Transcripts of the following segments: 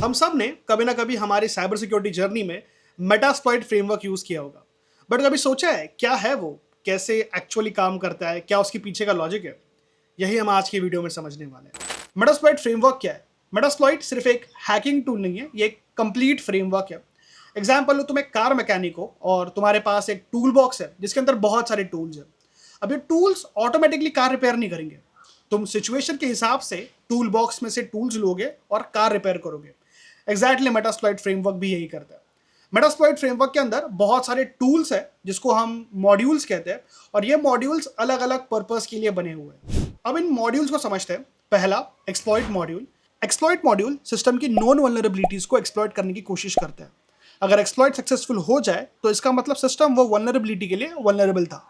हम सब ने कभी ना कभी हमारी साइबर सिक्योरिटी जर्नी में मेटास्प्लॉइट फ्रेमवर्क यूज किया होगा। बट कभी सोचा है क्या है वो, कैसे एक्चुअली काम करता है, क्या उसके पीछे का लॉजिक है? यही हम आज की वीडियो में समझने वाले हैं। मेटास्प्लॉइट फ्रेमवर्क क्या है? मेटास्प्लॉइट सिर्फ एक हैकिंग टूल नहीं है, ये एक कंप्लीट फ्रेमवर्क है। एग्जाम्पल लो, तुम एक कार मैकेनिक हो और तुम्हारे पास एक टूल बॉक्स है जिसके अंदर बहुत सारे टूल्स हैं। अब ये टूल्स ऑटोमेटिकली कार रिपेयर नहीं करेंगे। तुम सिचुएशन के हिसाब से टूल बॉक्स में से टूल्स लोगे और कार रिपेयर करोगे। एग्जैक्टली मेटास्प्लॉइट फ्रेमवर्क भी यही करता है। मेटास्प्लॉइट फ्रेमवर्क के अंदर बहुत सारे टूल्स है जिसको हम मॉड्यूल्स कहते हैं, और ये मॉड्यूल्स अलग अलग पर्पस के लिए बने हुए हैं। अब इन मॉड्यूल्स को समझते हैं। पहला, exploit module. Exploit module system की नॉन वल्नरेबिलिटीज को एक्सप्लॉइट करने की कोशिश करते हैं। अगर एक्सप्लॉइट सक्सेसफुल हो जाए तो इसका मतलब सिस्टम वो वल्नरेबिलिटी के लिए वल्नरेबल था।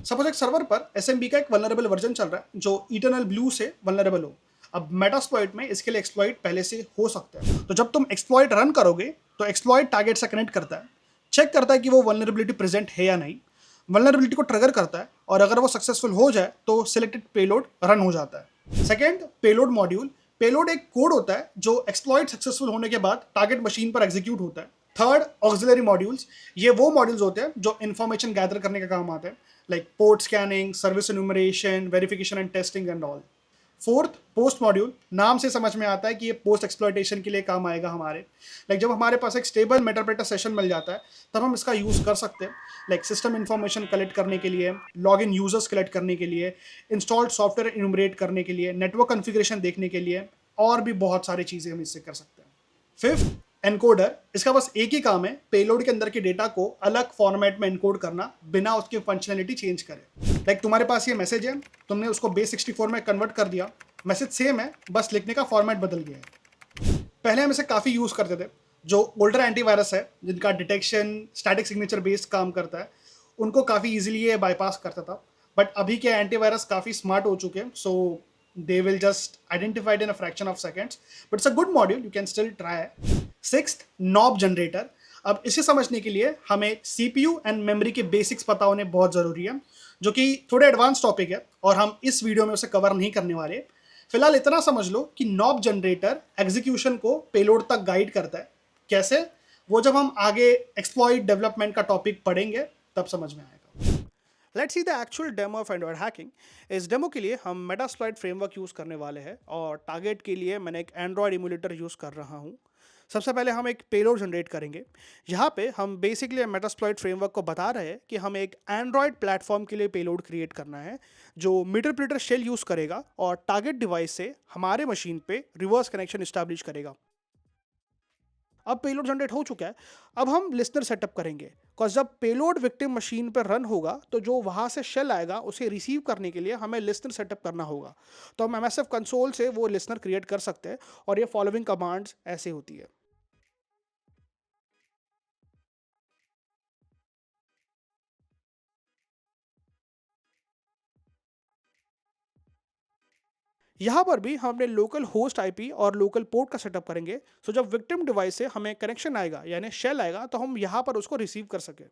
सपोज एक सर्वर पर एसएमबी का एक वल्नरेबल वर्जन चल रहा है जो इटरनल ब्लू से वल्नरेबल हो। अब मेटास्प्लॉइट में इसके लिए एक्सप्लॉइट पहले से हो सकता है, तो जब तुम एक्सप्लॉइट रन करोगे तो एक्सप्लॉइट टारगेट से कनेक्ट करता है, चेक करता है कि वो वल्नरेबिलिटी प्रेजेंट है या नहीं, वल्नरेबिलिटी को ट्रिगर करता है, और अगर वो सक्सेसफुल हो जाए तो सिलेक्टेड पेलोड रन हो जाता है। Second, payload module. पेलोड एक कोड होता है जो एक्सप्लॉइट सक्सेसफुल होने के बाद टारगेट मशीन पर एग्जीक्यूट होता है। Third, auxiliary modules. ये वो मॉड्यूल्स होते हैं जो इन्फॉर्मेशन गैदर करने का काम आते हैं, like port scanning, service enumeration, verification and testing and all. Fourth, post module. नाम से समझ में आता है कि ये पोस्ट एक्सप्लॉइटेशन के लिए काम आएगा हमारे। लाइक जब हमारे पास एक स्टेबल मेटाडेटा सेशन मिल जाता है तब हम इसका यूज़ कर सकते हैं, लाइक सिस्टम इन्फॉर्मेशन कलेक्ट करने के लिए, लॉग इन यूजर्स कलेक्ट करने के लिए, इंस्टॉल्ड सॉफ्टवेयर इनुमरेट करने के लिए, नेटवर्क कॉन्फ़िगरेशन देखने के लिए, और भी बहुत सारी चीज़ें हम इससे कर सकते हैं। Fifth, encoder. इसका बस एक ही काम है, पेलोड के अंदर के डेटा को अलग फॉर्मेट में एनकोड करना बिना उसकी फंक्शनैलिटी चेंज करे। लाइक तुम्हारे पास ये मैसेज है, तुमने उसको बेस 64 में कन्वर्ट कर दिया, मैसेज सेम है, बस लिखने का फॉर्मेट बदल गया है। पहले हम इसे काफ़ी यूज़ करते थे। जो ओल्डर एंटीवायरस है जिनका डिटेक्शन स्टैटिक सिग्नेचर बेस्ड काम करता है, उनको काफ़ी ईजिली ये बाईपास करता था। बट अभी के एंटीवायरस काफ़ी स्मार्ट हो चुके हैं, सो they will just identify it in a fraction of seconds, but it's a good module, you can still try. Sixth, knob generator. अब इसे समझने के लिए हमें सीपीयू एंड मेमोरी के बेसिक्स पता होने बहुत ज़रूरी है, जो कि थोड़े एडवांस टॉपिक है और हम इस वीडियो में उसे कवर नहीं करने वाले। फिलहाल इतना समझ लो कि नॉब जनरेटर एग्जीक्यूशन को पेलोड तक गाइड करता है। कैसे? वो जब हम आगे एक्सप्लॉइट डेवलपमेंट का टॉपिक पढ़ेंगे तब समझ में आएगा। Let's see the actual demo of Android hacking. इस डेमो के लिए हम मेटास्प्लॉइट फ्रेमवर्क यूज़ करने वाले हैं, और टारगेट के लिए मैंने एक एंड्रॉइड इम्यूलेटर यूज़ कर रहा हूँ। सबसे पहले हम एक पेलोड जनरेट करेंगे। यहाँ पे हम बेसिकली मेटास्प्लॉइट फ्रेमवर्क को बता रहे हैं कि हमें एक एंड्रॉइड प्लेटफॉर्म के लिए पेलोड क्रिएट करना है जो मीटरप्रिटर शेल यूज़ करेगा और टारगेट डिवाइस से हमारे मशीन पे रिवर्स कनेक्शन इस्टेब्लिश करेगा। अब पेलोड जनरेट हो चुका है। अब हम लिसनर सेटअप करेंगे, बिकॉज जब पेलोड विक्टिम मशीन पर रन होगा तो जो वहाँ से शेल आएगा उसे रिसीव करने के लिए हमें लिसनर सेटअप करना होगा। तो हम एमएसएफ कंसोल से वो लिसनर क्रिएट कर सकते हैं, और ये फॉलोइंग कमांड्स ऐसे होती है। यहाँ पर भी हम अपने लोकल होस्ट आईपी और लोकल पोर्ट का सेटअप करेंगे, सो जब विक्टिम डिवाइस से हमें कनेक्शन आएगा यानी शेल आएगा तो हम यहाँ पर उसको रिसीव कर सके।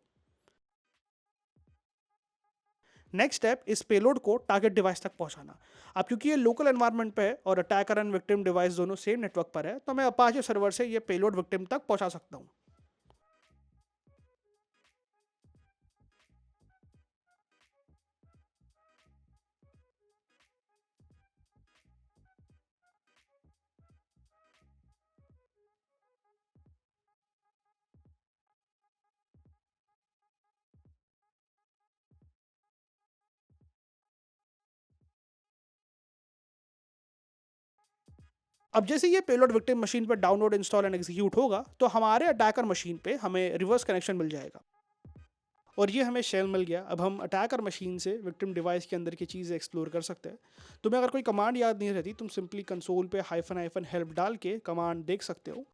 नेक्स्ट स्टेप, इस पेलोड को टारगेट डिवाइस तक पहुंचाना। अब क्योंकि ये लोकल एनवायरनमेंट पे है और अटैकर एंड विक्टिम डिवाइस दोनों सेम नेटवर्क पर है, तो मैं अपाचे सर्वर से ये पेलोड विक्टिम तक पहुंचा सकता हूँ। अब जैसे ये पेलोड विक्टिम मशीन पर डाउनलोड, इंस्टॉल एंड एग्जीक्यूट होगा तो हमारे अटैकर मशीन पे हमें रिवर्स कनेक्शन मिल जाएगा, और ये हमें शेल मिल गया। अब हम अटैकर मशीन से विक्टिम डिवाइस के अंदर की चीज़ें एक्सप्लोर कर सकते हैं। तुम्हें अगर कोई कमांड याद नहीं रहती, तुम सिंपली कंसोल पे हाइफन हाइफन हेल्प डाल के कमांड देख सकते हो।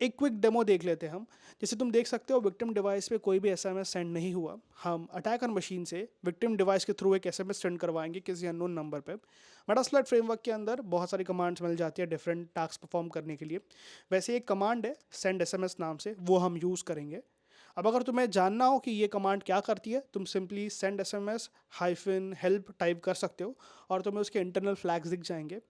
एक क्विक डेमो देख लेते हैं हम। जैसे तुम देख सकते हो विक्टिम डिवाइस पे कोई भी एसएमएस सेंड नहीं हुआ। हम अटैकर मशीन से विक्टिम डिवाइस के थ्रू एक एसएमएस सेंड करवाएंगे किसी अननोन नंबर पे। मेटास्प्लॉइट फ्रेमवर्क के अंदर बहुत सारी कमांड्स मिल जाती है डिफरेंट टास्क परफॉर्म करने के लिए। वैसे एक कमांड है सेंड एसएमएस नाम से, वो हम यूज़ करेंगे। अब अगर तुम्हें जानना हो कि ये कमांड क्या करती है, तुम simply send SMS -help type कर सकते हो और तुम्हें उसके इंटरनल फ्लैग्स दिख जाएंगे।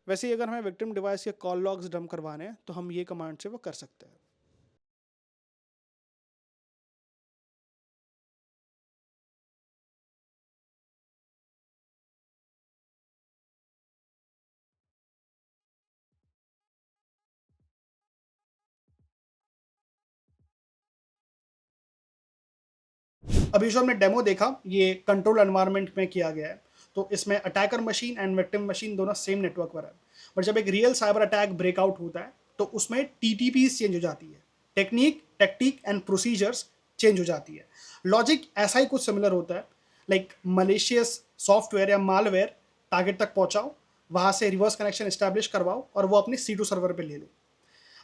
वैसे ही अगर हमें विक्टिम डिवाइस के कॉल लॉग्स डंप करवाने हैं तो हम ये कमांड से वो कर सकते हैं। अभी जो हमने डेमो देखा ये कंट्रोल एनवायरनमेंट में किया गया है, तो इसमें attacker machine and victim machine दोनों सेम नेटवर्क पर है। बट जब एक रियल साइबर अटैक ब्रेकआउट होता है तो उसमें TTPs चेंज हो जाती है, technique tactic and procedures change हो जाती है। लॉजिक ऐसा ही कुछ सिमिलर होता है, लाइक मलेशियस सॉफ्टवेयर या मालवेयर टारगेट तक पहुंचाओ, वहां से रिवर्स कनेक्शन इस्टेब्लिश करवाओ और वो अपनी C2 सर्वर पे ले लो।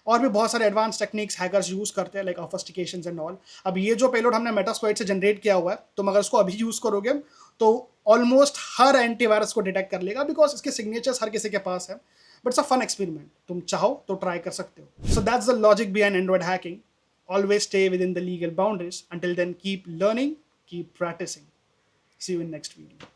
और भी बहुत सारे एडवांस टेक्निक्स हैकर्स यूज करते हैं, लाइक ऑफस्टिकेशंस एंड ऑल। अब ये जो पेलोड हमने मेटास्प्लॉइट से जनरेट किया हुआ है, तुम अगर उसको अभी यूज करोगे तो ऑलमोस्ट हर एंटीवायरस को डिटेक्ट कर लेगा, बिकॉज इसके सिग्नेचर्स हर किसी के पास है। But it's a fun experiment, तुम चाहो तो ट्राई कर सकते हो। So that's the logic behind android hacking. Always stay within the legal boundaries. Until then, keep learning, keep practicing. See you in next video.